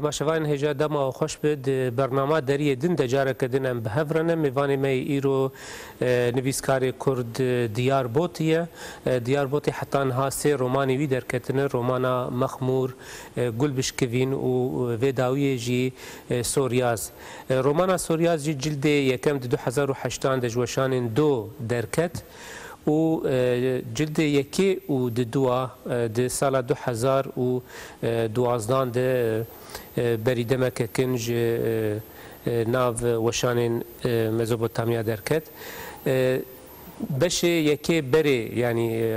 تماشاوان هجا دما خوش بد برنامه دری دن دجاره کدن ام بهفرنه میوانی می ایرو نویسکار کرد دیار بوتیه دیار بوتی حتی انها سه رومانی وی درکتنه رومانا مخمور گل بشکوین و ویداوی جی سوریاز رومانا سوریاز جی جلد یکم 2008 دجوشان دو درکت و جلد یکی و دوا د سال 2012 د بریدمه که کنج ناو وشان مزوپوتامیا درکت بشه یکی بری یعنی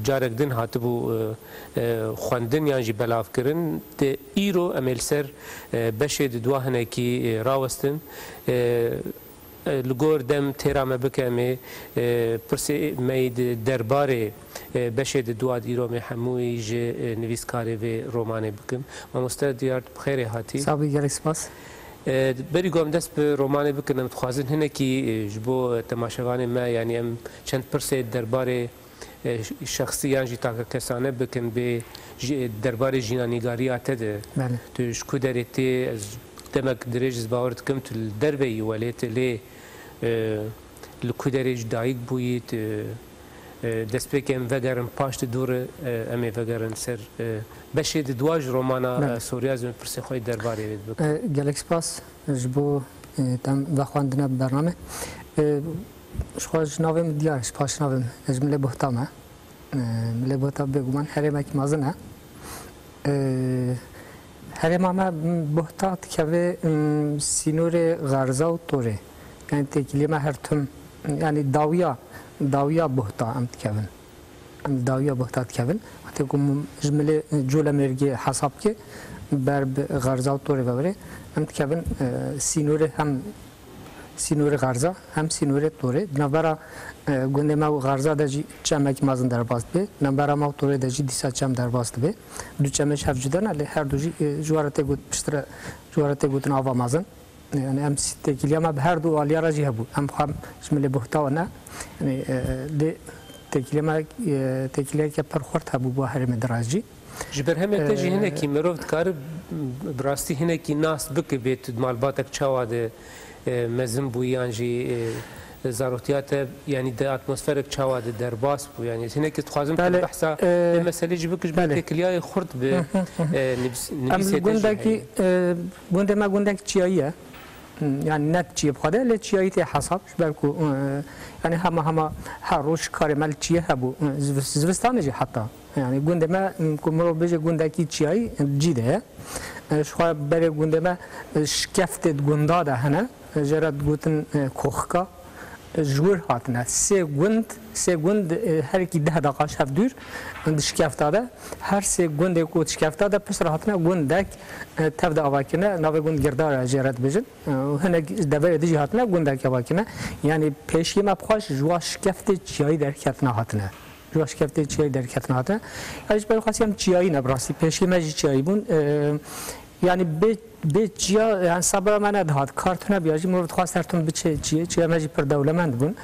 جارک دن هاتبو خواندن یعنی بلاف کرن د ایرو امل سر بشه د دوا هنکی راوستن لگور دم تیرامه بکمه پرسی مید درباره بشه دو دیرو می هموی ج نویسکاری و رومانه بکم ما مستعد دیار بخیر هاتی صاحبی گلی سپاس بری گم دست به رومانه بکنم تخوازن هنه کی جبو تماشاوان ما یعنی ام چند پرسی درباره شخصی یعنی تا کسانه بکن به درباره جینانیگاری آتده توش کدرتی از دمك دريج باورت كمت الدربي وليت لي لكودريج دايق بويت دسبيك ام فغرن باشت دور امي فغرن سر بشيد دواج رومانا سورياز من برسي خوي درباري بك جالكس باس جبو تم واخواندنا برنامه شخوش ناوم ديارش باش ناوم اجمله بهتامه مله بهتام بگومن حرمك مازنه هرما ما بهتات که سینور غرزا و توره یعنی تکیلی ما هر تم یعنی داویا بهتا امت کهون داویا بهتات کهون حتی کم جمله جول مرگی حساب که بر غرزا و توره ببره امت کهون سینور هم سینور غرزا هم سینور توره نبرا گنده ما غرزا دجی چمک مازن در باست به نبرا ما توره دجی دیسا چم در باست به دو چمش هف جدن علی هر دو جوارته گوت پشتر جوارته گوت ناوا مازن یعنی هم تکیلی ما به هر دو آلیا راجی هبو هم خام شمل بهتا و نه یعنی تکیلی که پرخورد هبو با هرم دراجی جبر هم تجی هنه کی مروت کار براستی هنه کی ناس بک بیت مالباتک چاواده مزم بویانجی زاروتیات یعنی د اتمسفرک چاوا د درباس بو یعنی هنه که تخوازم بحثا مسئله جبکش به کلیای خرد به نویسه گوندکی گونده ما گوندک چیاییه یعنی نت چیه بخواده لی چیایی تی حساب برکو یعنی همه هر روش کار مال چیه هبو زوستانه جی حتی یعنی گونده ما کمرو بجه گوندکی چیایی جیده شخواه بره گونده ما شکفت گوندا ده هنه جرد گوتن کوخکا جور هاتنه سه گوند هر کی 10 دقیقه شب دور شکفته هر سه گوند کو شکفته پس هاتنه گوندک تفد اواکنه نو گوند گردار جرد بجن هنه دبر دیجی هاتنه گوندک اواکنه یعنی پیشی ما بخواش جوا شکفت چیای در کتنه هاتنه جوا شکفت چیای در کتنه هاتنه اج برای خاصیم چیای نبراسی پیشی ما چیای بون یعنی به چیا یعنی صبر من ندهاد کارتونه بیاجی مورد خواست هرتون بچه چیه ماجی پر دولمند بون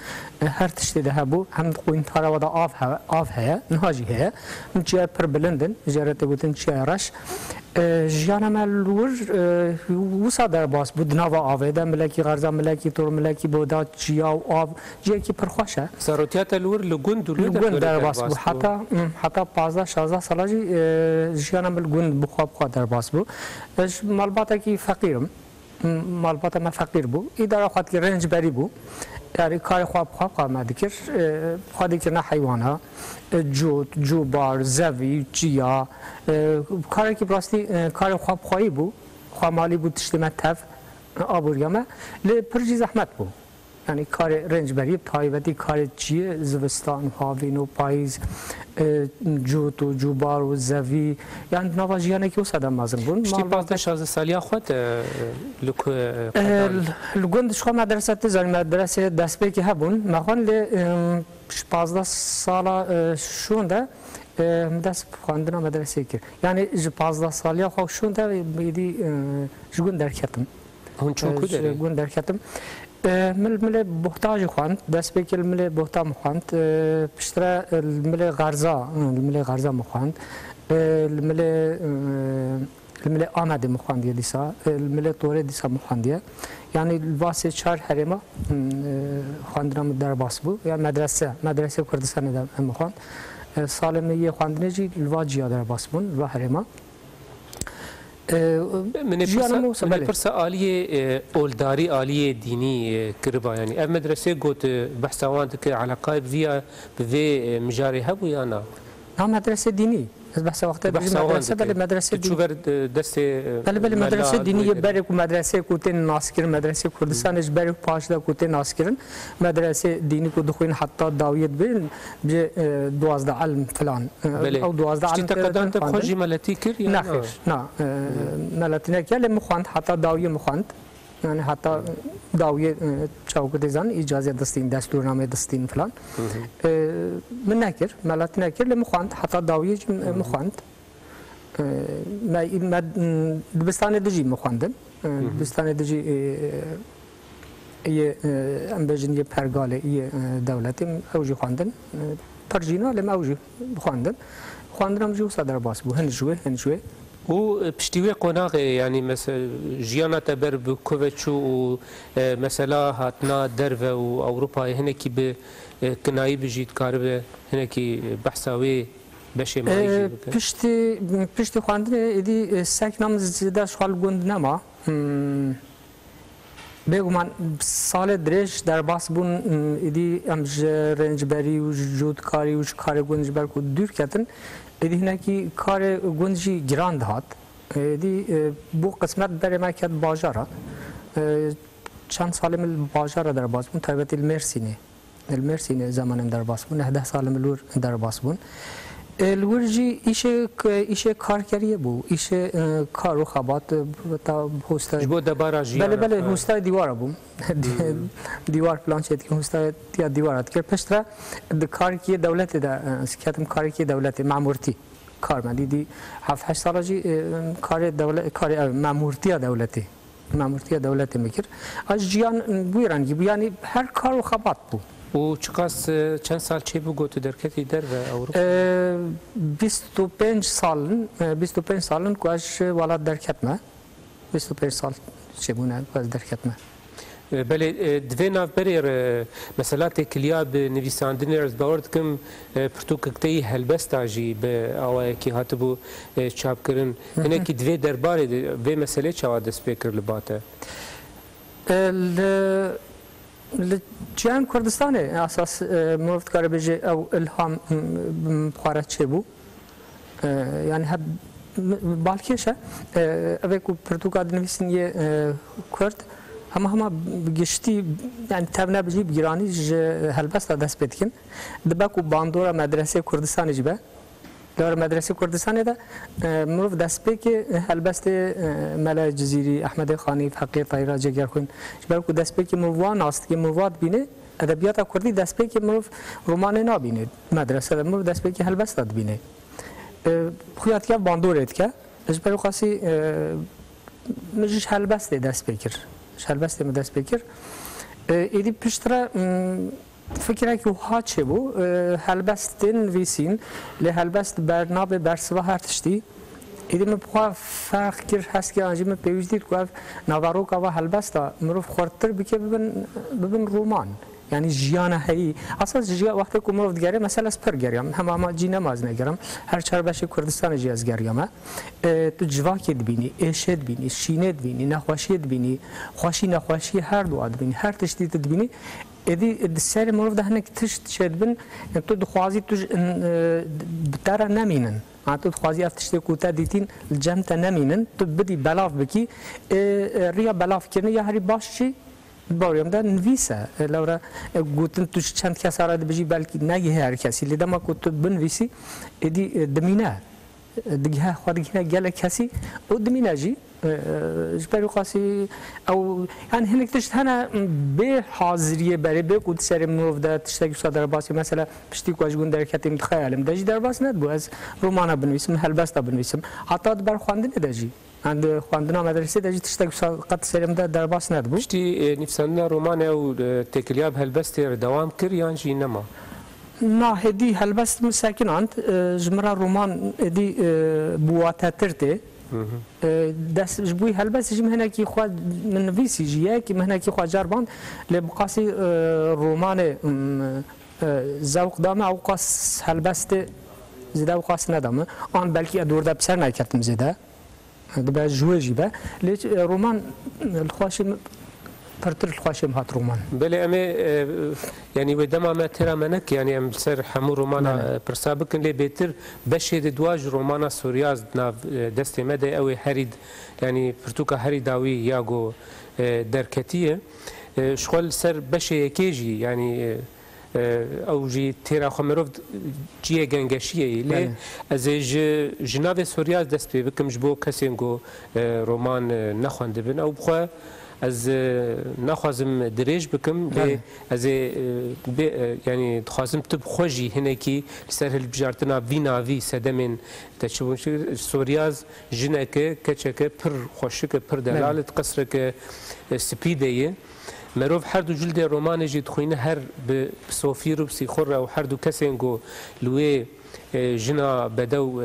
هر تشتی ده بو هم قوین تارا ودا آف هیا نهاجی هیا من چیه پر بلندن جارت بودن چیه رش جیانا ملور وسا در باس بود نوا آویده ملکی غرزا ملکی تور ملکی بودا چیا و آف جیه کی پر خوشه ضرورتیات لور لگوند در باس بود حتی 15-16 ساله جی جیانا مل گوند بخواب در باس بود مالباتا کی فقیرم مالباتا ما فقیر بو اداره خاطر کی رنج بری بو یعنی کار خواب ما دکر خواهی که نه حیوانها جوبار زوی چیا کاری که براستی کار خواب خواهی بو خواه مالی بود تشتیمت تف آبوریامه پرجی زحمت بو یعنی کار رنج بری تایبتی کار چیه زوستان هاوین و پاییز جوت و جوبار و زوی یعنی نواجیانه که وسادم مازن بون شتی 15-16 سالیا خود لگوند شخوا مدرسه تزاری مدرسه دست بی که هبون مخوان لی 15 سالا شونده دست خواندنا مدرسه کرد یعنی 15 سالیا خوا شونده بیدی جگون درکتم هون چون کدره؟ جگون درکتم مل بحتاج خواند دست به کل مل بحتام خواند پشتره مل غرزا مخواند مل الملي آمد مخاندیه دیسا الملي طوره دیسا مخاندیه يعني الواسه 4 حرمه خواندنام در باس بو يعني مدرسه كردستان در مخاند سالمیه خواندنه جی الواجیا در باس بون الوا حرمه من پرسا آلیه اولداری آلیه دینی کربا يعني اف مدرسه قوت بحثوان که علاقه بیا به مجاری هبو یا نه؟ نه مدرسه دینی بحث وقت مدرسه بله مدرسه دینی بر دست بله مدرسه دینی بره کو مدرسه کوتن ناسکر مدرسه کردستانش بره پاش دا کوتن ناسکرن مدرسه دینی کو دخوین حتی داویت بین به 12 علم فلان او 12 علم تقدم تخرجي ملتي كر نه خیر نه ملتی نه کله مخواند حتی داوی مخواند يعني حتى داوية شاوكة ديزان إجازة دستين دستورنامة دستين فلان من ناكر مالات ناكر لمخواند حتى داوية مخواند ما دبستان دجي مخواندن دبستان دجي يه أمبجن يه برغالة يه دولتي أوجي خواندن ترجينا لما أوجي خواندن أمجي وصدر باس بو هنجوه و پشتیوی قناق يعني مثلا جيانا تبر بكوفيتشو و مثلا هاتنا درفه و اوروبا هناكي بكناي بجيت كاربه هناكي بحثاوي بشي مايجي پشتی خواندن ایدی سکنام زیاده شغال گوند نما بگو من سال درش در باس بون ایدی امج رنجبری و جودکاری و کار گوندجبر کو دور کتن ایدی هناکی کار گوندجی گراند هات ایدی بو قسمت در ما کت باجارا چند سال من باجارا در باس بون تایبت المرسینه زمانم در باس بون 10 سال ملور در باس بون الورجی ایشه کارکریه بو ایشه کارو خبات تا هوستا جبو دبارا جیانا بله هوستا دیوار بوم دیوار پلانچت که هوستا تیا دیوارات که پشترا کارکی دولت دا سکتم کارکی دولت معمورتی کار من دیدی 7-8 سال جی کار دولت کار معمورتی دولتی میکر از جیان بویرانگی بو یعنی هر کارو خبات بو و چقاس چند سال چه بو گوتو درکتی در اوروپا 25 سالن کواش ولاد درکتمه 25 سال چه بونه کواش درکتمه بله دوی ناف بریر مثلا تکلیا به نویساندن از باورد کم پرتوککتی هلبستا جی به آوائه کی هاتبو چاپ کرن اینه که دوی درباره دوی مسئله چاوا دست بکر لباته جیان کردستانه اساس مفت کار بجه او الهام بخارت چه بو یعنی هب بالکیشه اوه کو پرتوکاد نویسین یه کرد همه گشتی یعنی تبنه بجی بگیرانی هلبست دست بدکن دبا کو باندورا مدرسه کردستان جبه دار مدرسه کردستان ده مروف دست به که هلبست ملا جزیری احمد خانی حقی طایرا جگر خون جبر کو دست به که مروان است که مرواد بینه ادبیات کردی دست به که مروف رمان نابینه مدرسه ده مروف دست به که هلبست داد بینه خویات که باندورت که جبر خاصی مجش هلبست دست بکر هلبست دست بکر ایدی پشتره فکر که ها چه بو هلبستن ویسین لی هلبست برنامه برسوا هر تشتی ایدی مبخوا فرق کر هست که آنجی مپیوزدید که نوارو که و هلبستا مروف خورتر بکه ببن رومان یعنی جیانه هایی اساس جیا وقتی که مروف دیگره مثلا سپر گریم همه جی نماز نگرم هر چربش کردستان جی از گریم تو جواکت بینی اشد بینی شینت بینی نخواشیت بینی خواشی نخواشی هر دو اد بینی هر تشتیت بینی ایدی سر مروف ده هنک تشت شد بین تو دخوازی تو بتره نمینن تو دخوازی افتشتی کوتا دیتین الجمت نمینن تو بدی بلاف بکی ریا بلاف کرنی یا هری باش چی باوریم ده نویسه لورا گوتن توش چند کس آراد بجی بلکی نگه هر کسی لیدما که تو بنویسی ایدی دمینه دیگه خودگی گله کسی او دمینه جی جبرو قاسی او يعني هناك تشتهنا بحاضرية بري بكود سر منوف ده تشتكي صدر باصي مثلا بشتي كواش جون در كتيم تخيلم دجي در باص ندبو از رومانا بنويسم هلبستا بنويسم حتى بر خواندن دجي عند خواندنا مدرسة دجي تشتكي قد سرم ده در باص ندبو بشتي نفسنا رومانا او تكلياب هلبستي دوام كر يانجي نما نه هدی هلبست مساکن عند جمرا رومان هدی بواتاترته دست جبوی هلبس جی مهنکی خود من ویسی جیه که مهنکی خود جربان لبقاسی رومان زوق دامه او قاس هلبست زیده او قاس ندامه آن بلکی دورده بسر نکردم زیده دبا جوه جیبه لیچ رومان الخواشی پرتر الخواشی مهات رومان بله اما يعني ودما ما ترى منك يعني ام سر حمو رومانا برسابقن لي بيتر بشيد دواج رومانا سورياز ناف دستي مدى اوي هريد يعني برتوكا هريداوي ياغو دركتيه شغل سر بشي كيجي يعني او جي تيرا خمروف جيه گنگشيه لي از جناف سورياز دست بي بكم جبو كسينغو رومان نخوند بن او بخوا از نخوازم دریج بکم از يعني تخوازم تب خوجي هناكي لسر هالبجارتنا فينافي سدمن تشوفون سورياز جنك كچك پر خوشك پر دلالة قصرك سبيديه مروف هر دو جلد رومان جي تخوينه هر بسوفير وبسيخور او هر دو كسينغو لوي جنا بدو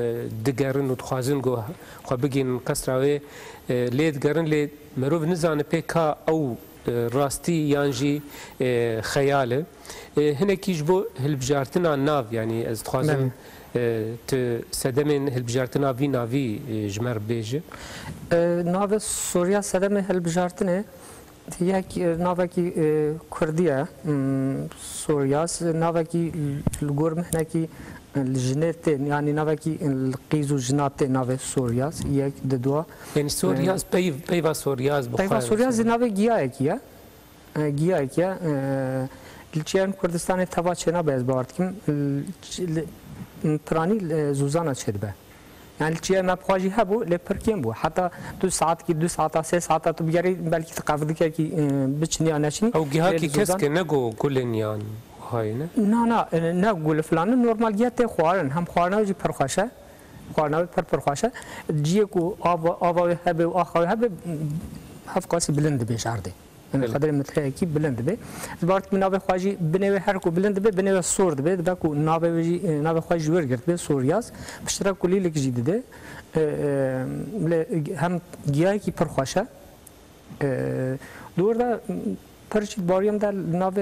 دگرن و تخوازن گو خو بگین قصراوي لید گرن لید مروف نزانه پیکا او راستی یانجی خیاله هناكي جبو هالبجارتنا ناف يعني از تخوازن سدمن هالبجارتنا في نافي جمر بيجي ناف سوريا سدمن هالبجارتنا یک ناوکی کردیه سوریاس ناوکی الگور مهنکی الجنات يعني ناوکی القيزو جنات ناو سوریاس یک دو يعني سوریاس پیوا سوریاس بخار پیوا سوریاس ناو گیاه کیه گیاه کیه الچیان کردستان توا چنا باز بارد کم پرانی زوزانا چدبه يعني الشيء ما بخواجي هبو لبركين بو حتى 2 ساعات كي 2 ساعات 3 ساعات تبيري بالكي تقافدك كي بتشني انا شني او جهاكي كسك نغو كلن يعني هاي نا نقول فلان نورمال جيت خوارن هم خوارنا جي پرخاشه خوارنا پرخاشه جيكو اب هبه واخر هبه هف قاسي بلند بيشاردي من قدر مثل كي بلند به بارت من ابي خواجي بنوي حركو بلند به بنوي سورد به داكو نابي نابي خواجي ورغت به سورياس بشترك كلي لك جديده هم گیاهی کی پرخواشه دور دا پرچید باریم در ناو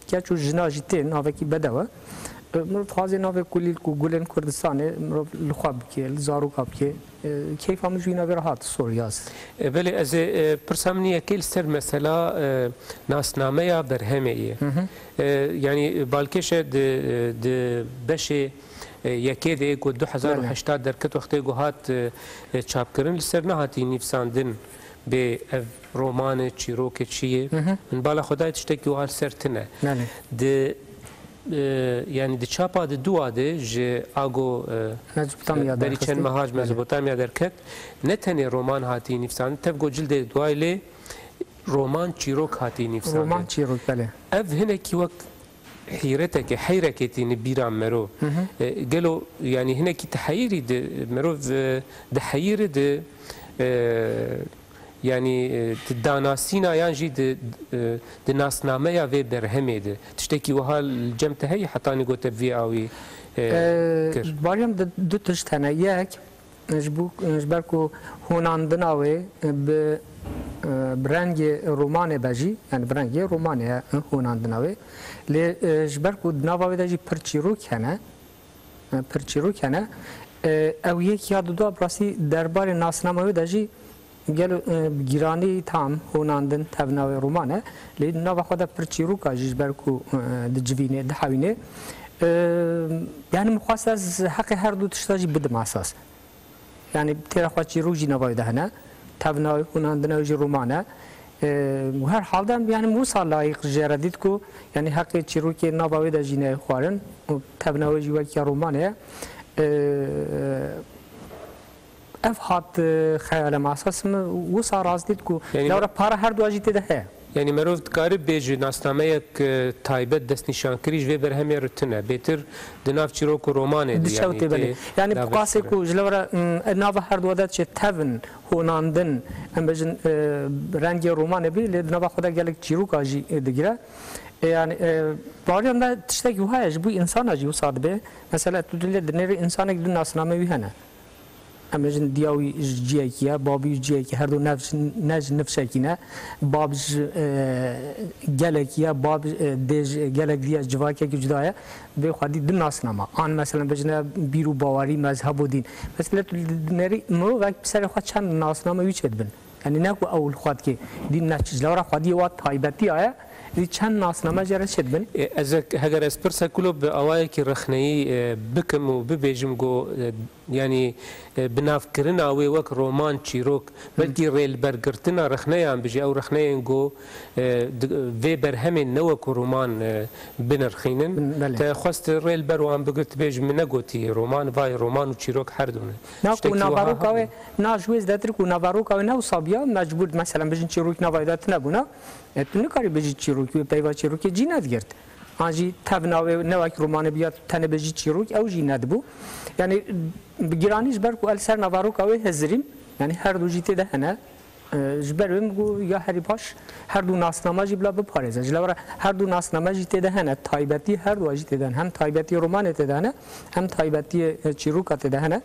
کیچو جناجیته ناو کی بدوه مرد خوازی ناو کلی کو گلن کردستانه مرد لخواب کی زارو کاب کی كيف هم جوينا برهات سورياس بله از پرسامنیه کل سر مثلا ناسنامه برهمه يعني بالكش د بشه يكيد ايكو 2008 دركت وقت ايكو هات چاپ کرن لسر نهاتي نفساندن به رومان چیروک چیه من بالا خدای تشتكي وهال سرتنه د يعني د چاپا د دواده ج اگو بریچن مهاج مزبوطامیا درکت نتنی رومان هاتی نفسان تفگو جلد دوایله رومان چیروک هاتی نفسان رومان چیروک بله اف هنا کی وقت حيرتك حيركتي نبيرا مرو قالوا يعني هنا كي تحيري مرو د حير د يعني تداناسينا يانجي د ناسنامه يا في برهمه د تشتكي وها الجمت هي حتى ني قلت في اوي باريم دو تشتنا ياك جبركو هوناندناوي ب برنگ رومان بجی یعنی برنگ رومانه هوناندناوی لی جبرکو دناوی دجی پرچیرو کنه او یک یاد دو براسی دربار ناسنامه دجی گلو گیرانی تام هوناندن تبناوی رومانه لی ناو خود پرچیرو که جبرکو دجوینه دحوینه يعني مخاص از حق هر دو تشتاجي بدم اساس يعني ترى خواتي روجي نواي دهنا تبناوي هوناندناوي رومانه وهر حال دم يعني موسى لايق جرديدكو يعني حق تشيروكي نواوي ده جينه خوارن تبناوي جوكي رومانه اف هات خيال ما اساس وصار رازديدكو لو بارا هر دو اجيته ده يعني مروف تقارب بيجي ناسناميك تايبت دست نشان كريج في برهمي رتنا بيتر دناف تشيروكو رومانه يعني يعني بقاسكو جلورا ناف هر دو دات تفن هوناندن ام بجن رنگ رومانه بي لناف خدا گلك تشيروكا جي دغيره يعني باريام دا تشتكي وهاج بو انسان اجي وصاد به مثلا تدل دنير انسانك دون ناسنامه وي هنا امروز دیاوی جیه کیه بابی جیه که هر دو نج نفشکینه بابج گلکیه باب دیج گلک دیا جواکه که جدایه به خودی دن ناسنما آن مثلا بجنه بیرو باوری مذهب و دین مثلا نری مرو وقت سر خود چند ناسنما ویچد بن یعنی نکو اول خود که دین نچیز لورا خودی وات تایبتی آیا دی چند ناسنامه جرا شد بن از هگر اسپرسا کلو به اوای کی رخنی بکم و ببیجم گو یعنی بنافکرنا اوی وک رومان چیروک بلکی ریل برگرتنا رخنی ام بجی او رخنی گو وی برهم نو کو رومان بنرخینن تا خواست ریل بر و ام بگرت بیج من نگوتی رومان وای رومان و چیروک هر دونه ناکو نوارو کاوی ناجوز دتر کو نوارو کاوی نو صابیا مجبور مثلا بجن چیروک نوایدات نبونا تو نکاری بجی چیروکی و پیوا چیروکی جی ندگرد آنجی تبناوی نوک رومان بیاد تنه بجی چیروک او جی ندبو یعنی بگیرانیش برکو السر نوارو کاوی هزریم یعنی هر دو جیته ده هنه جبرم گو یا هری پاش هر دو ناسنامه جی بلا بپارزه جلوره هر دو ناسنامه جیته ده هنه تایبتی هر دو جیته ده هم تایبتی رومان ته ده هم تایبتی چیروک ته ده هنه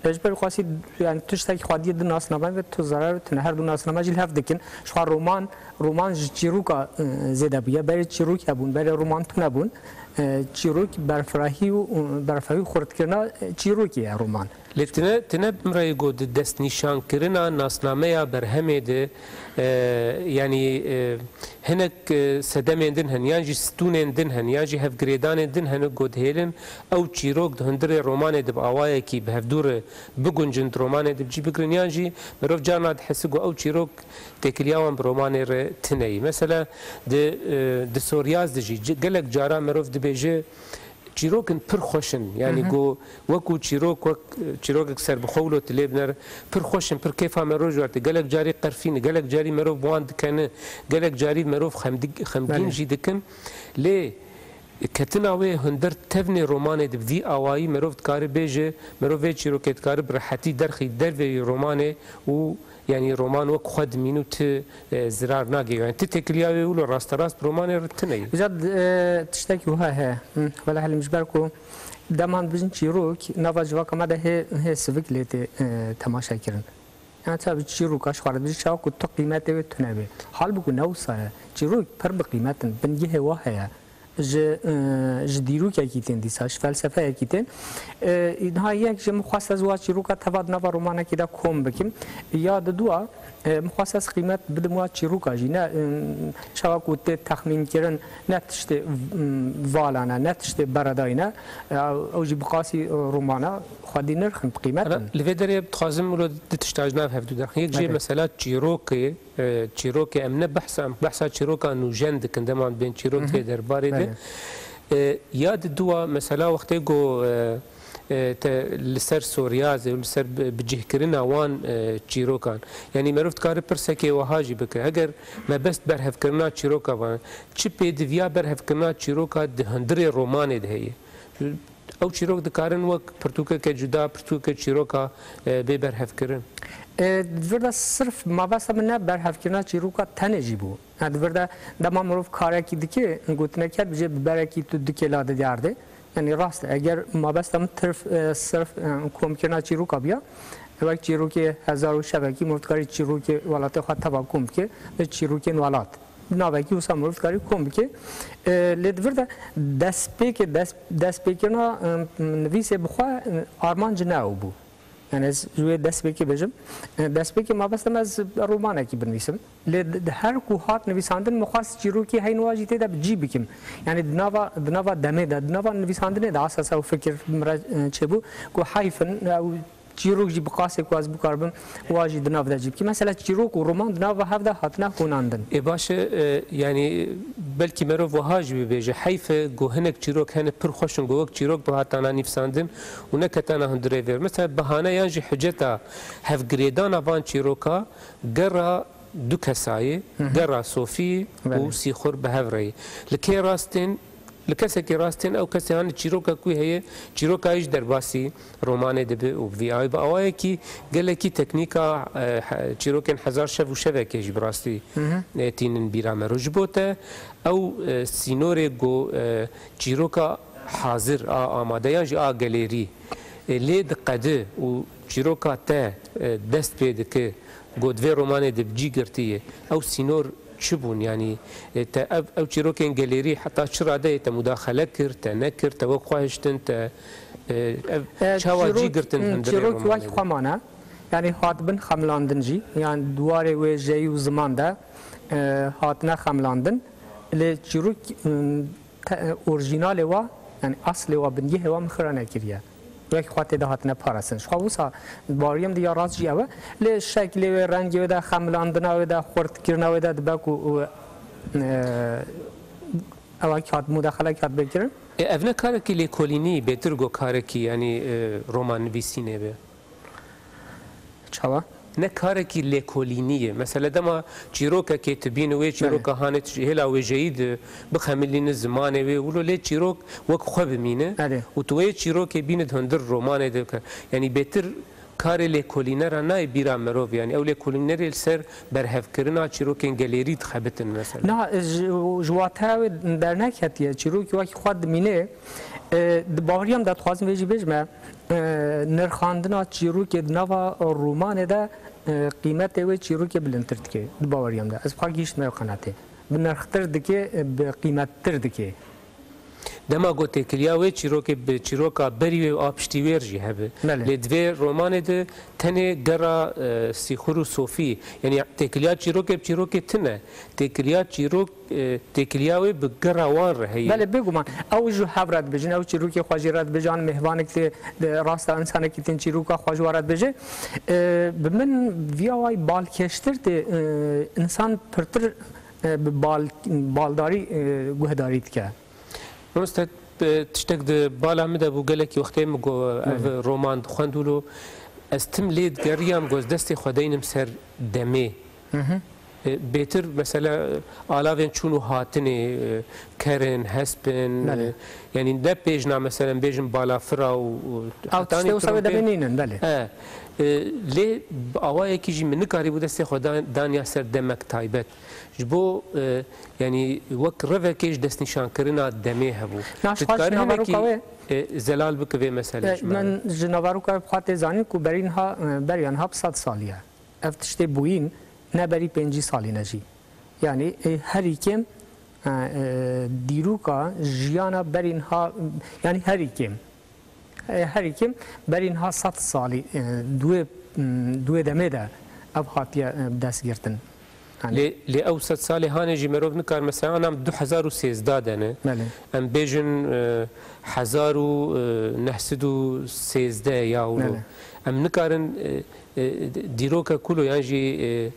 اجبر خاصی یعنی تشتکی خودی دو ناسنامه و تو ضرر تنه هر دو ناسنامه جیل هفت دکن شوار رومان چیروکا زده بیه برای چیروک هبون برای رومان تو نبون چیروک برفراهی خورد کردن چیروکیه رومان لتنه برای گود دست نشان کردن ناسنامه برهمه ده یعنی هنک سدمن دن هن یعنی ستونن دن هن یعنی هفگریدان دن هن گود هیلن او چیروک ده هندره رومان ده باوای کی به هفدور بگنجند رومان ده بجی بگرن یعنی مروف جانات حسگو او چیروک تکلیاوان برومان ر تنهی مثلا ده سوریاز دجی گلک جارا مروف ده بیجه چیروکن پر خوشن یعنی گو وکو چیروک سر بخولو تلیبنر پر خوشن پر کیفا مروج ورد گلک جاری قرفین گلک جاری مروف بواند کنه گلک جاری مروف خمدین جی دکن لی کتناوی هندر تفنی رومانه دبدی آوایی مروف کاری بیجه مروف چیروکت کاری برحتی درخی دروی رومانه و يعني رومان وك خد منو ت زرار ناقي يعني تتكليا ولو راست رومان رتني زاد تشتكي وها ولا هل مش بالكو دمان بزن چيروك نوا جواك ما ده هي سفك ليت تماشا كرن يعني تاب چيروك اش خالد بزن شاو كو قيمته تنبه حال بكو نوصا چيروك پر بقيمتن بنجه وها جدیرو که کیتن دیساش فلسفه کیتن اینها یک جمع خاص از واچی رو که تفاد نوا رومانه کی دا کم بکیم یاد دوا مخصص قیمت بدم واچی رو که جینا شواکوت تخمین کردن نتشت والانه نتشت برداینا او جی بقاسی رومانه خودی نرخن قیمت لفدری بتخازم ولو تشتاجنا في هفدو داخل یک جی مثلا چیروک امنه بحثا چیروک انو جند کندمان بین چیروک درباره ده یاد دوا مثلا وقتی گو لسر سوریاز و لسر بجه کرنا وان چیروکان یعنی مروفت کار پرسکی وهاجی بکه اگر ما بس برهف کرنا چیروکا وان چی پیدویا برهف کرنا چیروکا دهندری رومانه دهیه او چیروک دکارن وک پرتوکه که جدا پرتوکه چیروکا به برهف کرن دورده صرف ما بس من نه برهف کردن چیروکا تنجی بو دورده دما مروف کاری کی دکی گوتنه کرد بجه برکی تو دکی لاده دیارده یعنی راست اگر ما بس هم صرف کم کردن چیروکا بیا وقت چیروک هزارو شبکی مفتکاری چیروک ولات خواهد تبا کم که چیروک ولات ناوکی وسام مفتکاری کم که لدورده دست پیکرنا نویس بخواه آرمان جناو بو يعني جوي دست بيكي بجم دست بيكي ما بس از رومانه کی بنویسم ل هر کوهات نویساندن مخاص چیروکی هاي نواجی تدا بجی بکم يعني دنوا دمه دنوا نویساندن دا اساس او فکر چبو کو حیفن او چیروک جی بقاسه کو از بکاربم واجی دنوا دجیب کی مثلا چیروک و رومان دنوا هفدا هاتنا خوناندن باشه يعني بلكي مروف وهاج بيجي حيف جو هنك چيروك هن پر خوشن جو وقت چيروك بهاتانا نفساندن ونكتانا هندريفر مثلا بهانه ينجي حجتا هف جريدانا فان چيروكا قرا دو كساي قرا صوفي وسيخور بهفري لكي راستين لکسی راستین او کسی هن چیروکا کوی هی چیروکا ایش در باسی رومانه دبی و وی آی با آوای کی گله کی تکنیکا چیروکن هزار شو شو کیش براستی تینن بیرام رجبوته او سینور گو چیروکا حاضر آماده یا جا گالری لێ دقەدە و چیرۆکا te dest pê dike got vê romanê de bicî girtiye ew sînor çi bûn yanî te ew çîrokên gelêrî heta çi radeyê te mudaxele kir te nekir te wek xwe hiştin te çawa cî girtin hindirê çîrok wek xwe mane yani hatibin xemlandin jî yani duwarê wê jeyî û ziman de hatine xemlandin lê çîrok orijinalê wa yani aslê wa bingehê wa min xira nekiriye wek xwe tê de hatine parasin ji xwe wisa bariyem de ya rast jî ew e lê şeklê wê rengê wê de xemlandina wê de xurtkirina wê de dibe ku evakî hat mudaxelekî hat bikirin ev ne karekî lêkolînî bêtir got karekî yanî roman nivîsînê be çawa ne karekî lêkolînî ye mesela dema çîrokekê tu bînî wê çîroka hanê hêla wê jeyî de bixemilînî zimanê wê wilo lê çîrok wek xwe bimîne û tu wê çîrokê bînî hundir romanê de yanî bêtir karê lêkolînera nayê bîra mirov yani ew lêkolînerê li ser berhevkirina çîrokên gelêrî dixebitin mesela na ji wateya wê derneketiye çîrokî wekî xwe dimîne di baweriyam de dixwazim vê jî bêjme nirxandina çîrokê di nava romanê de qîmetê wê çîrokê bilindtir dike di baweriyam de ez xwe gîştime ew qenetê bi nirxtir dike bi qîmettir dike dema got têkiliya wê çîrokê bi çîroka berî wê a piştî wê jî hebe lê divê romanê de tenê gera sîxur û sofî yanî têkiliya çîrokê bi çîrokê tune têkiliya çîrok têkiliya wê bi gera wan re heye belê bêguman ew ji hev re dibêjin ew çîrokê xwe jî re dibêje an mêhvanekî rasta însanekî tên çîroka xwe ji we re dibêje bi min viya wayî balkêştir tê însan pirtir bi baldarî guhdarî dike Rostet tiştek de bala me de bû gelekî wextê min got ev roman dixwendûlo ez tim lê digeriyam goz destê xwe deynim ser demê bêtir mesela alavên çûn û hatinê kerin hespin yanî ne pêjna mesela bêjin balafira û demênînin belê lê awayekî jî min nikarî bû destê xwe daniya ser demek taybet ji bo yanî wek revekê ji destnîşankirina demê hebû zelal bike vê meselê min ji navaroka xwe tê zanîn ku beriyan ha 100 saliye ev tiştê bûyîn ne berî 5 salî ne jî yanî herî kêm dîroka jiyana berîn ha yanî herî kêm berîn ha 100 salî duê demê de ev hatiye destgirtin lê ew 100 salê hanê jî merov nikar mesela anam 2013 dene em bêjin 1913 ya wilo em nikarin dîroka kulo yan jî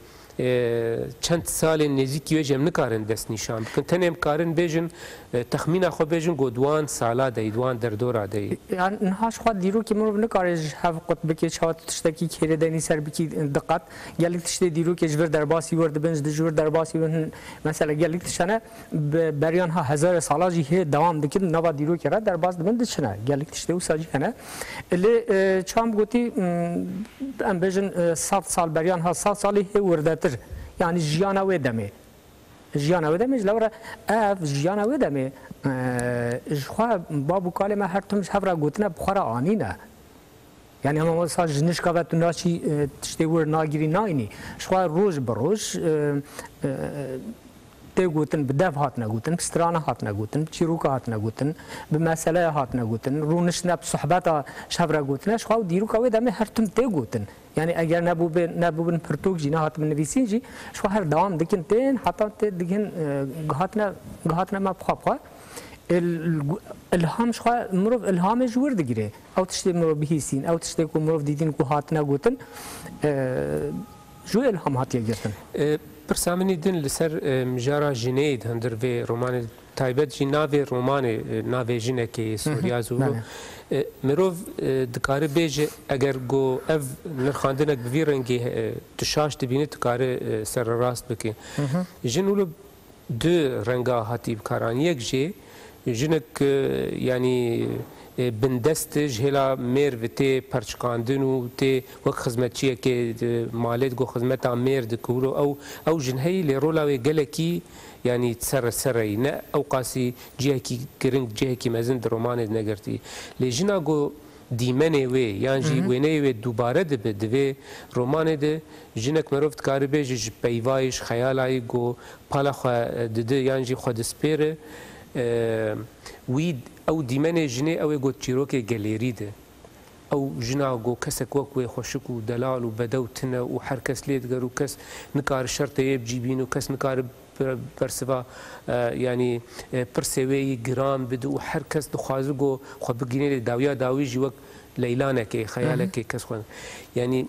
çend salên nêzîkî wê jî em nikarin destnîşan bikin tenê em karin bêjin texmîna xwe bêjin got duan sala deyî duan derdora deyî yani niha ji xwe dîrokê mirov nikare ji hev qut bike çawa tiştekî kêrêdenî ser bikî diqet gelek tiştê dîrokê ji vir derbasî wir dibin ji vir derbasî wir mesela gelek tişane beriyan ha hezar sala jî hê dewam dikin nava dîrokê re derbas dibin diçine gelek tiştê wisa jî hene lê çam gotî em bêjin 100 sal beriyan ha 100 salî hê wirdetir yani jiyana wê demê jiyana wê demê ji lewre ev jiyana wê demê ji xwe babû kalê me her tim ji hev re gotine bi xwe re anîne yani hema wisa ji nişka ve tu naçî tiştê wir nagirî nayînî ji xwe roj bi roj tê gotin bi dev hatine gotin bi strana hatine gotin bi çîroka hatine gotin bi meseleye hatine gotin rûnişne bi sohbeta ji hev re gotine ji xwe dîroka wê demê her tim tê gotin yani eger nebûbin pirtûk jî nehatibin nivîsîn jî ji xwe her dewam dikin tên heta tê dikin gihatine me bixwe bixwe ilham ji xwe mirov ilhamê ji wir digire ew tiştê mirov bihîsîn ew tiştê ku mirov dîdîn ku hatine gotin ji wê ilham hatiye girtin pirsa minî din li ser mijara jineyê hundir vê romanê taybet jî navê romanê navê jinekê Suryaz û mirov dikare bêje eger got ev nirxandinek bi vî rengî tu şaş dibînî dikare serrast bike jin wilo du renga hatî bikaran yek jê jinek yanî bindest ji hêla mêr ve tê perçikandin û tê wek xizmetçiyekê malê got xizmeta mêr dikiro ew jinheyî lê rola wê gelekî yani sereyî ne ew qasî cihekî giring cihekî mezin di romanê negirtî lê jina got دیمنه وی یان جی وینه وی دوباره دوی رومانه ده جنک مروفت کاری بیج پیوایش خیالای گو پالا خو ده یان جی خود سپیره وی او دیمنه جنه او گو چیروک گلیری ده او جنا گو کسک وک خوشک و دلال و بدو تنه و هر کس لید گرو کس نکار شرط یب جیبین و کس نکار برسوا يعني برسوي جرام بدو هر کس دخوازو گو خو بگینه داویا داوی جی وک لیلانه خیاله کس خو يعني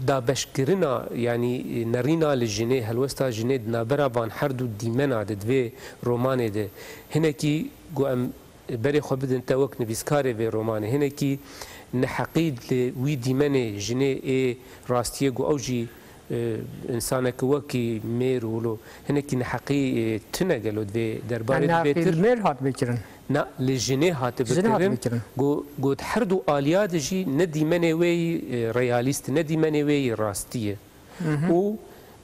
دا بشكرنا يعني نرينا للجنيه هلوستا جنيه نابرا بان حردو ديمنا ددوي روماني ده هناكي جو ام بري خو بدن توك نفيسكاري في روماني هناكي نحقيد لوي ديمنه جنيه اي راستيه جو اوجي انسانك وكي مير ولو هناكي نحقي تنقلوا دفي درباري بيتر المير هات بكرن نا للجنيه هات بكرن جو تحردو اليات جي ندي منوي رياليست ندي منوي راستيه و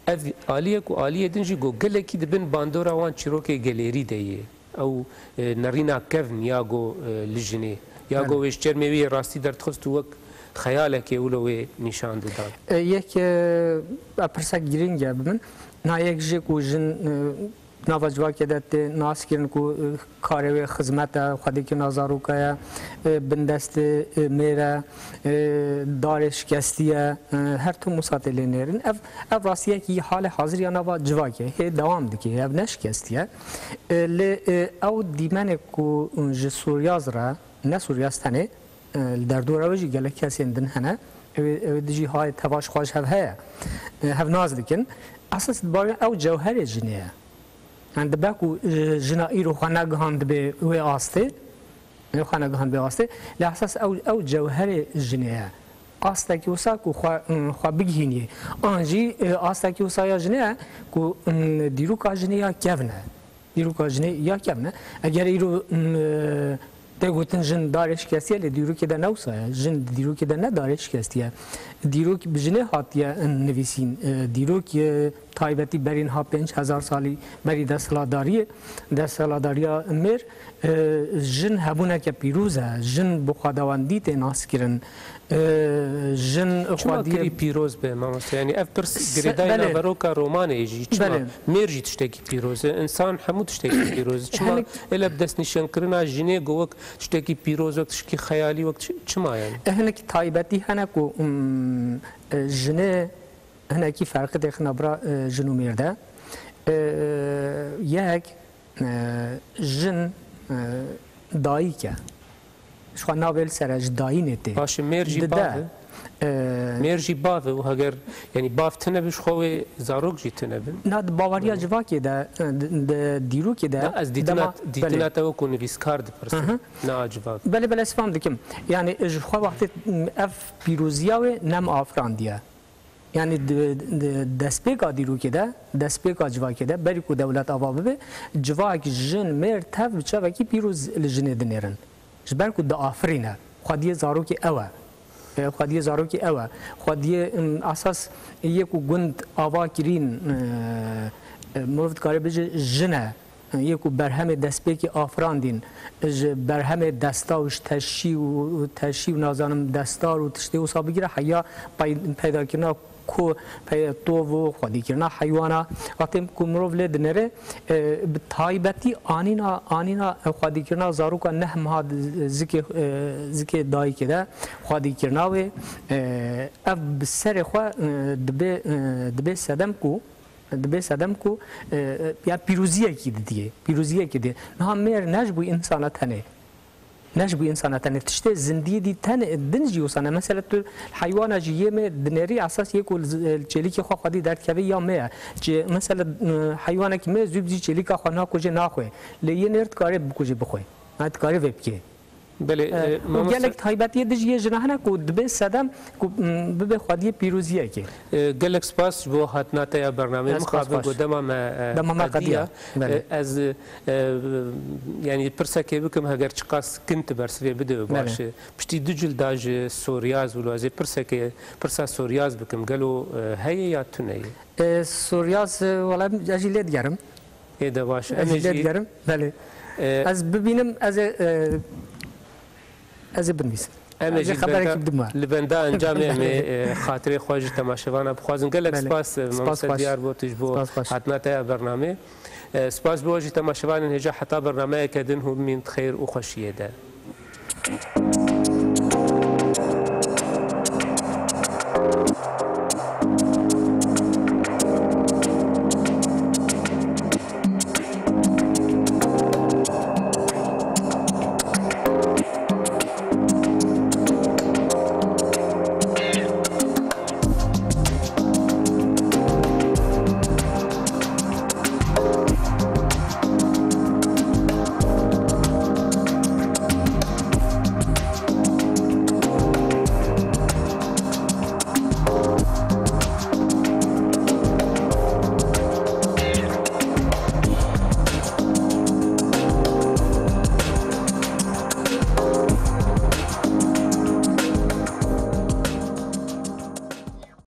اف اليه كو اليه دنجي جو قلكي دبن باندورا وان تشيروكي جاليري دي او نرينا كفن ياغو للجنيه ياغو ويش تشرمي راستي در تخستو وك خیالك اولوی نشان دادن یک پرسک گرینگه بمن نا یک جیکو جن نواجوا کدت ناس کرن کو کاروی خدمت خودی که نازارو که بندست میره دارش کستیه هر تو مساطله نیرن اف راستیه که حال حاضر یا نوا جوا که هی دوام دکی اف نش کستیه ل او دیمن کو ج سوریاز را نه سوریاز تنه در دور اوجی گله کسی اندن هنه دیجی های تواش خواهش هف ناز دکن اساس بار او جوهر جنیه عند باكو جنائر خناقهان به و آسته خناقهان به آسته لحساس او جوهر جنیه آسته کی وسا کو خو بگینی آنجی آسته کی وسا یا جنیه کو دیرو کا جنیه کevne دیرو کا جنیه کevne اگر ایرو تگوتن جن دارش کسیه ل دیرو که ده نوسا جن دیرو که ده نه دارش کسیه دیرو که بجنه هاتیه نویسین دیرو که تایبتی برین ها 5000 سالی بری دستلاداری مر جن هبونه که پیروزه جن بخوادواندی تناس کرن جن خودی پیروز به ما یعنی اف پرس گریداینا بروکا رومانه یجی چما مرجی تشتکی پیروز انسان همو تشتکی پیروز چما الا بدس نشان کرنا جنه گوک تشتکی پیروز وقت تشکی خیالی وقت چما یعنی هناك تایبتی هناكو جنه هناكي فرق داخل نبرا جنو ميردا ياك جن دايكا شو نابل سرج داينتي باش ميرجي باف ميرجي باف وهاجر يعني باف تنبش خوي زاروك جي تنبن ناد باوريا جواكي دا ديرو كده از ديتنا توكو نفيسكارد برسن نا جواك بله اسفهم دكم يعني جخوا وقت اف بيروزياوي نم افرانديا يعني دسبيكا ديرو كده دسبيكا جوا كده بريكو دولت ابابه جواك جن مير تاف بچاكي بيروز الجن دنيرن جبركو دا افرينا خديه زاروكي اوا خديه زاروكي اوا خديه اساس يكو گند اوا كرين مرفت كاري بج جنه يكو برهم دسبيكي افراندين برهم دستاوش تشي و نازانم دستار و تشتي و صابگيره حيا پیدا كرنا کو تو و خودی کرنا حیوانا وقتی کو مروف لد نره بتایبتی آنینا خودی کرنا زاروکا نه مها زکی دای کده خودی کرنا و اف بسر خو دبه سدم کو یا پیروزیه کی دیه نه مر نجبو انسانات هنه نجبو انسانات هنه تشته زندگی دی تن دنجی وسانه مثلا الحيوان جيه مه دنيري اساس يكو چليكي خو خدي درد كبي يا مه مثلا حيوانك مه زوبجي چليكا خو نا كوجه نا خو ليه نرد كاري بكوجه بخوي نات كاري وبكي بله گلک تایبتی دیگه جناحنا کو دبه صدم کو به خودی پیروزیه کی گلک سپاس بو هاتنا تا برنامه مخابن قدما ما قضيه از يعني برسكي بكم هاجر چقاس كنت برسوي بده باش بشتي دجل داج سورياز ولا زي برسكي برسا سورياز بكم قالوا هي يا تني سورياز ولا اجي ليد ايه ده باش اجي ليد بله از ببینم از از بنویسم امجی خبر کی بدم لبنده انجام می خاطر خوش تماشاوان بخوازن گلک سپاس ممثل دیار بوتش بو حتناته برنامه سپاس بوجی تماشاوان هجا حتی برنامه کدن هم من خیر و خوشیه ده